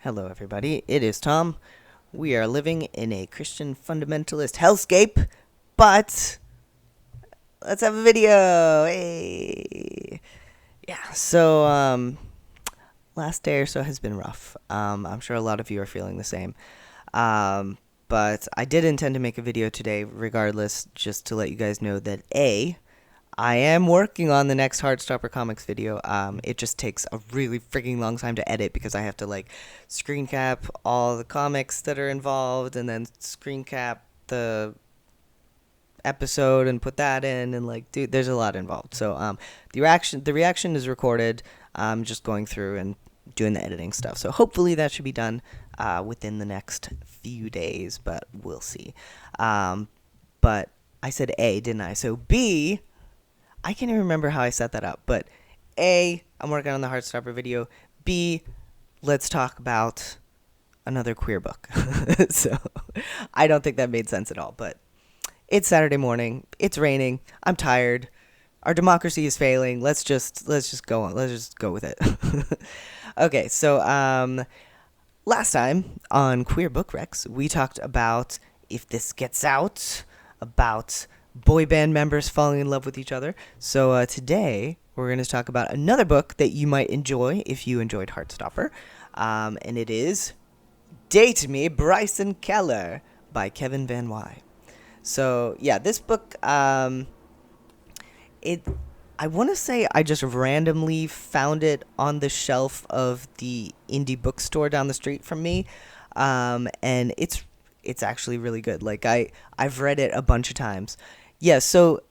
Hello, everybody. It is Tom. We are living in a Christian fundamentalist hellscape, but let's have a video. Hey. Yeah. Last day or so has been rough. I'm sure a lot of you are feeling the same. But I did intend to make a video today, regardless, just to let you guys know that I am working on the next Heartstopper comics video. It just takes a really freaking long time to edit because I have to screen cap all the comics that are involved and then screen cap the episode and put that in and dude, there's a lot involved. So the reaction is recorded. I'm just going through and doing the editing stuff. So hopefully that should be done within the next few days, but we'll see. But I said A, didn't I? So B, I can't even remember how I set that up, but A, I'm working on the Heartstopper video. B, let's talk about another queer book. So I don't think that made sense at all, but it's Saturday morning. It's raining. I'm tired. Our democracy is failing. Let's just go on. Let's just go with it. Okay, so last time on Queer Book Recs, we talked about If This Gets Out, about boy band members falling in love with each other. So today we're going to talk about another book that you might enjoy if you enjoyed Heartstopper, and it is Date Me, Bryson Keller by Kevin van Whye. So yeah, this book, I want to say I just randomly found it on the shelf of the indie bookstore down the street from me, and it's actually really good. I've read it a bunch of times. Yeah, so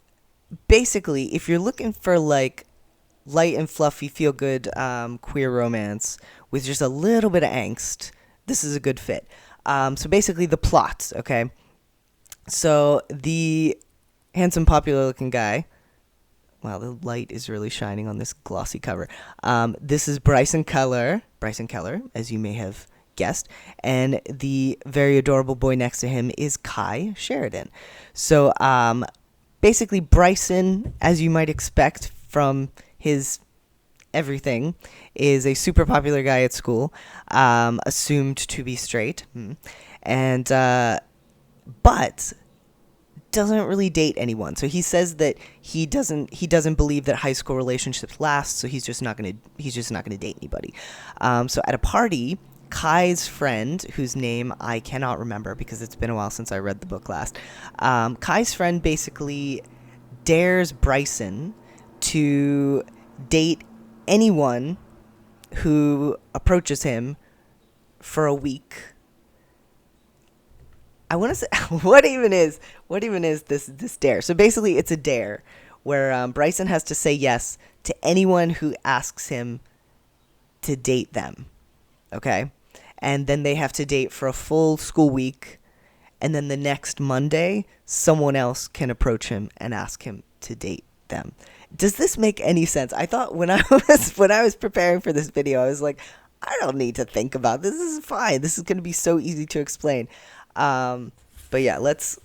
basically, if you're looking for light and fluffy, feel good queer romance with just a little bit of angst, this is a good fit. So basically, the plot, okay? So the handsome, popular-looking guy. Wow, the light is really shining on this glossy cover. This is Bryson Keller, as you may have guessed, and the very adorable boy next to him is Kai Sheridan. So basically, Bryson, as you might expect from his everything, is a super popular guy at school, assumed to be straight, and but doesn't really date anyone. So he says that he doesn't believe that high school relationships last, so he's just not gonna date anybody. So at a party, Kai's friend, whose name I cannot remember because it's been a while since I read the book last, Kai's friend basically dares Bryson to date anyone who approaches him for a week. I want to say, what even is this dare? So basically, it's a dare where Bryson has to say yes to anyone who asks him to date them, okay? And then they have to date for a full school week, and then the next Monday, someone else can approach him and ask him to date them. Does this make any sense? I thought when I was preparing for this video, I was like, I don't need to think about this. This is fine. This is going to be so easy to explain. But yeah, let's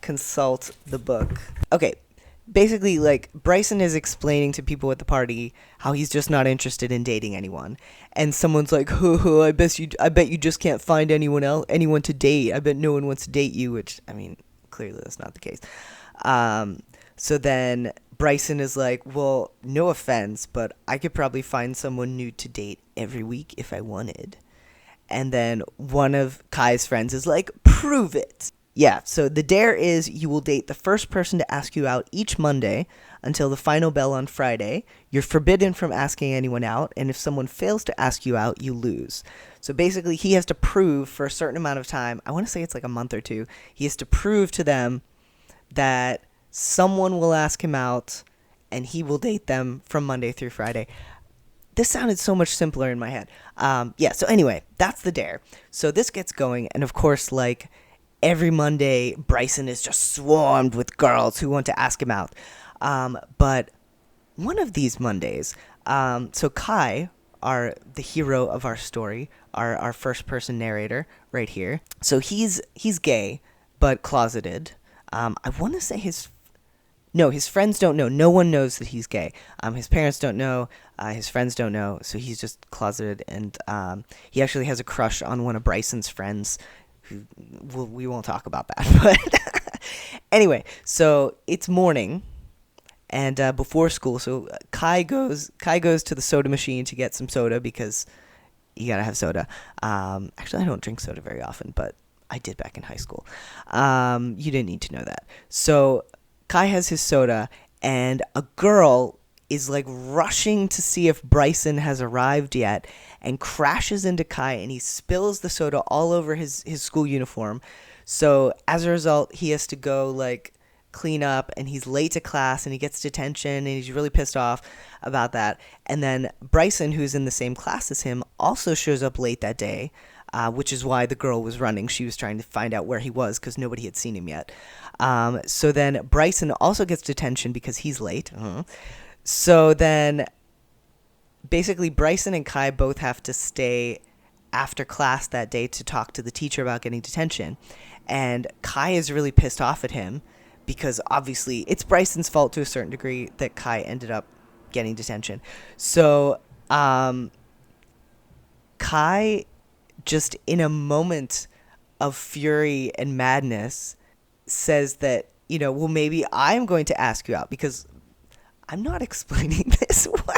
consult the book. Okay, basically, Bryson is explaining to people at the party how he's just not interested in dating anyone, and someone's like, I bet you just can't find anyone to date. I bet no one wants to date you, which, I mean, clearly that's not the case. So then Bryson is like, well, no offense, but I could probably find someone new to date every week if I wanted. And then one of Kai's friends is like, prove it. Yeah, so the dare is you will date the first person to ask you out each Monday until the final bell on Friday. You're forbidden from asking anyone out, and if someone fails to ask you out, you lose. So basically, he has to prove for a certain amount of time, I want to say it's like a month or two, he has to prove to them that someone will ask him out, and he will date them from Monday through Friday. This sounded so much simpler in my head. Yeah, so anyway, that's the dare. So this gets going, and of course, every Monday, Bryson is just swarmed with girls who want to ask him out. But one of these Mondays, so Kai, the hero of our story, our first-person narrator right here, so he's gay, but closeted. I want to say his No, his friends don't know. No one knows that he's gay. His parents don't know. His friends don't know. So he's just closeted, and he actually has a crush on one of Bryson's friends. We won't talk about that. But anyway, so it's morning, and before school, so Kai goes to the soda machine to get some soda because you gotta have soda. Actually, I don't drink soda very often, but I did back in high school. You didn't need to know that. So Kai has his soda, and a girl is like rushing to see if Bryson has arrived yet, and crashes into Kai, and he spills the soda all over his school uniform. So as a result, he has to go like clean up, and he's late to class, and he gets detention, and he's really pissed off about that. And then Bryson, who's in the same class as him, also shows up late that day, which is why the girl was running. She was trying to find out where he was because nobody had seen him yet. So then Bryson also gets detention because he's late. So then basically Bryson and Kai both have to stay after class that day to talk to the teacher about getting detention. And Kai is really pissed off at him because obviously it's Bryson's fault to a certain degree that Kai ended up getting detention. So Kai, just in a moment of fury and madness, says that, well, maybe I'm going to ask you out because I'm not explaining this well.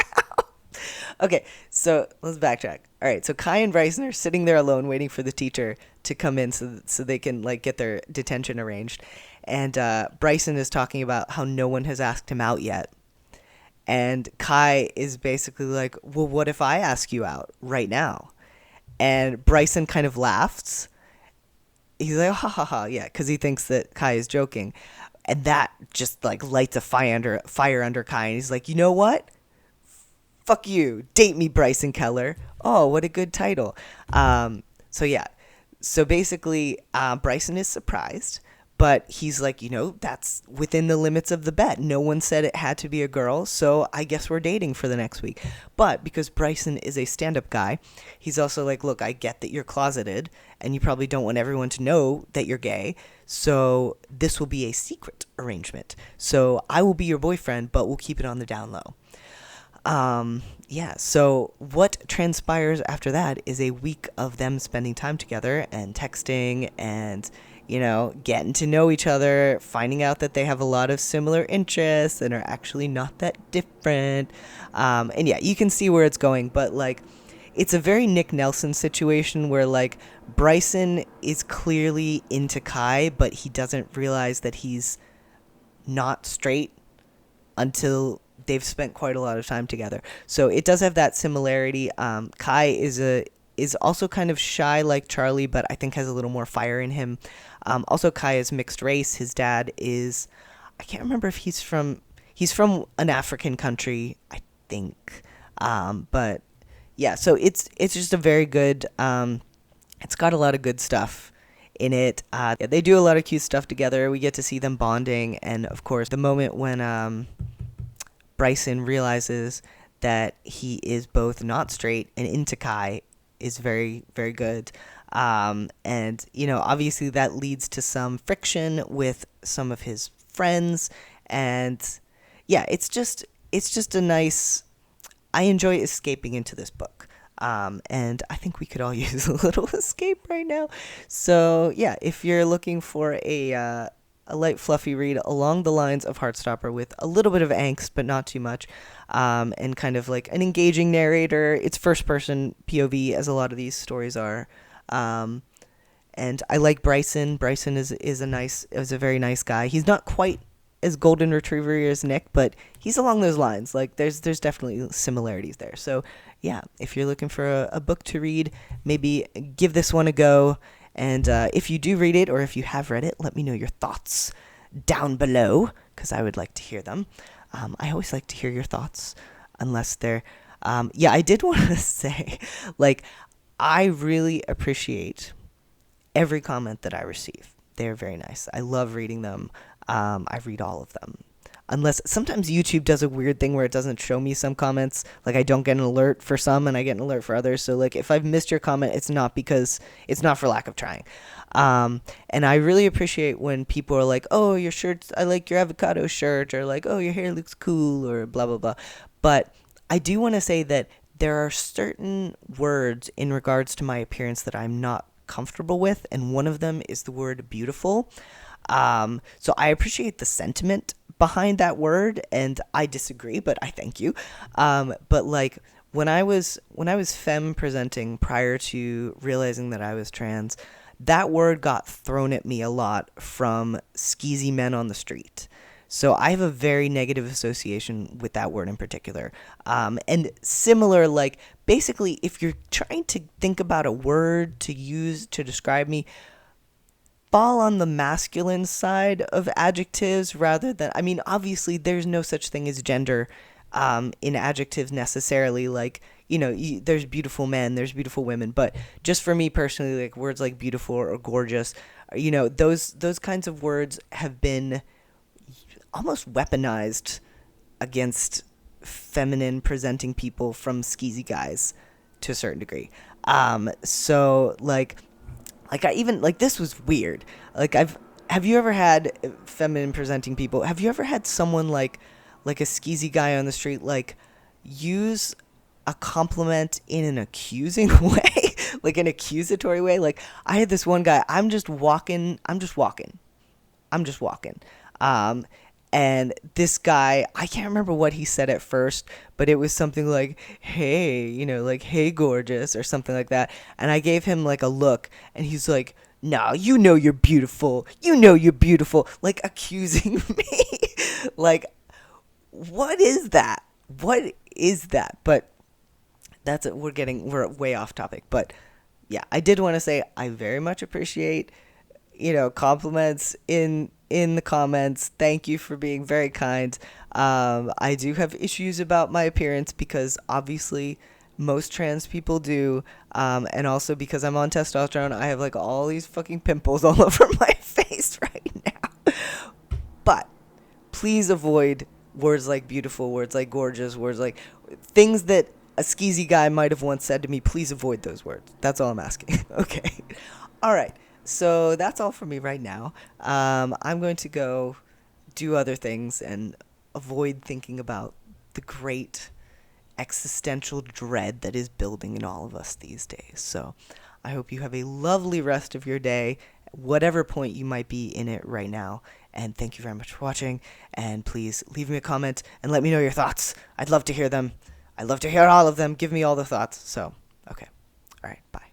Okay, so let's backtrack. All right, so Kai and Bryson are sitting there alone waiting for the teacher to come in so they can like get their detention arranged. And Bryson is talking about how no one has asked him out yet. And Kai is basically like, well, what if I ask you out right now? And Bryson kind of laughs. He's like, ha ha ha, yeah, because he thinks that Kai is joking. And that just like lights a fire under Kai. And he's like, you know what? Fuck you. Date me, Bryson Keller. Oh, what a good title. So yeah. So basically, Bryson is surprised. But he's like, that's within the limits of the bet. No one said it had to be a girl, so I guess we're dating for the next week. But because Bryson is a stand-up guy, he's also like, look, I get that you're closeted, and you probably don't want everyone to know that you're gay, so this will be a secret arrangement. So I will be your boyfriend, but we'll keep it on the down low. Yeah, so what transpires after that is a week of them spending time together and texting and getting to know each other, finding out that they have a lot of similar interests and are actually not that different. And yeah, you can see where it's going, but like, it's a very Nick Nelson situation where like Bryson is clearly into Kai, but he doesn't realize that he's not straight until they've spent quite a lot of time together. So it does have that similarity. Kai is also kind of shy like Charlie, but I think has a little more fire in him. Also, Kai is mixed race. His dad is, I can't remember if he's from an African country, I think. But yeah, so it's just a very good, it's got a lot of good stuff in it. Yeah, they do a lot of cute stuff together. We get to see them bonding. And of course, the moment when Bryson realizes that he is both not straight and into Kai is very, very good. And, obviously that leads to some friction with some of his friends. And yeah, it's just a nice, I enjoy escaping into this book. And I think we could all use a little escape right now. So yeah, if you're looking for a light, fluffy read along the lines of Heartstopper with a little bit of angst, but not too much, and kind of like an engaging narrator. It's first-person POV, as a lot of these stories are. And I like Bryson. Bryson is a very nice guy. He's not quite as golden retriever as Nick, but he's along those lines. Like there's definitely similarities there. So yeah, if you're looking for a book to read, maybe give this one a go. And if you do read it, or if you have read it, let me know your thoughts down below, because I would like to hear them. I always like to hear your thoughts, unless they're... yeah, I did want to say, like, I really appreciate every comment that I receive. They're very nice. I love reading them. I read all of them. unless sometimes YouTube does a weird thing where it doesn't show me some comments. Like I don't get an alert for some and I get an alert for others. So like if I've missed your comment, it's not for lack of trying. And I really appreciate when people are like, oh, your shirt's, I like your avocado shirt, or like, oh, your hair looks cool, or blah, blah, blah. But I do want to say that there are certain words in regards to my appearance that I'm not comfortable with, and one of them is the word beautiful. So I appreciate the sentiment behind that word, and I disagree, but I thank you. But like when I was femme presenting prior to realizing that I was trans, that word got thrown at me a lot from skeezy men on the street. So I have a very negative association with that word in particular. And similar, like, basically, if you're trying to think about a word to use to describe me, fall on the masculine side of adjectives rather than, I mean, obviously, there's no such thing as gender in adjectives necessarily. Like, you know, there's beautiful men, there's beautiful women, but just for me personally, like words like beautiful or gorgeous, you know, those kinds of words have been almost weaponized against feminine presenting people from skeezy guys to a certain degree. So like I even, like, this was weird. Like have you ever had feminine presenting people? Have you ever had someone like a skeezy guy on the street, like, use a compliment in an accusing way, like an accusatory way? Like, I had this one guy, I'm just walking. And this guy, I can't remember what he said at first, but it was something like, hey, you know, like, hey, gorgeous, or something like that. And I gave him like a look, and he's like, no, you know you're beautiful. You know you're beautiful. Like, accusing me. Like, what is that? What is that? But that's it. We're way off topic. But yeah, I did want to say I very much appreciate, you know, compliments in the comments. Thank you for being very kind. I do have issues about my appearance because obviously most trans people do, and also because I'm on testosterone, I have like all these fucking pimples all over my face right now. But please avoid words like beautiful, words like gorgeous, words like things that a skeezy guy might have once said to me. Please avoid those words. That's all I'm asking. Okay. All right. So that's all for me right now. I'm going to go do other things and avoid thinking about the great existential dread that is building in all of us these days. So I hope you have a lovely rest of your day, whatever point you might be in it right now. And thank you very much for watching. And please leave me a comment and let me know your thoughts. I'd love to hear them. I'd love to hear all of them. Give me all the thoughts. So, okay. All right. Bye.